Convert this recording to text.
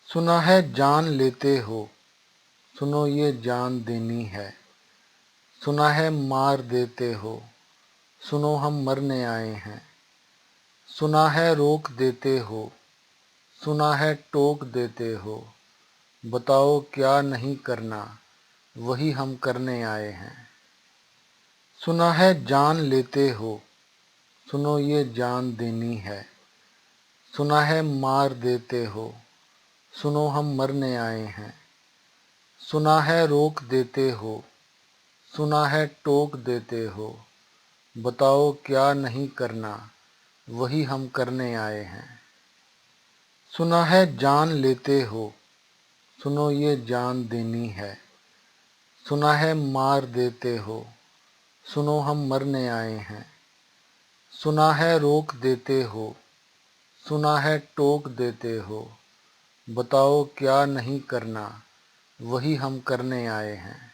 सुना है जान लेते हो, सुनो ये जान देनी है। सुना है मार देते हो, सुनो हम मरने आए हैं। सुना है रोक देते हो, सुना है टोक देते हो। बताओ क्या नहीं करना, वही हम करने आए हैं। सुना है जान लेते हो, सुनो ये जान देनी है। सुना है मार देते हो, सुनो हम मरने आए हैं। सुना है रोक देते हो, सुना है टोक देते हो। बताओ क्या नहीं करना, वही हम करने आए हैं। सुना है जान लेते हो, सुनो ये जान देनी है। सुना है मार देते हो, सुनो हम मरने आए हैं। सुना है रोक देते हो, सुना है टोक देते हो। बताओ क्या नहीं करना, वही हम करने आए हैं।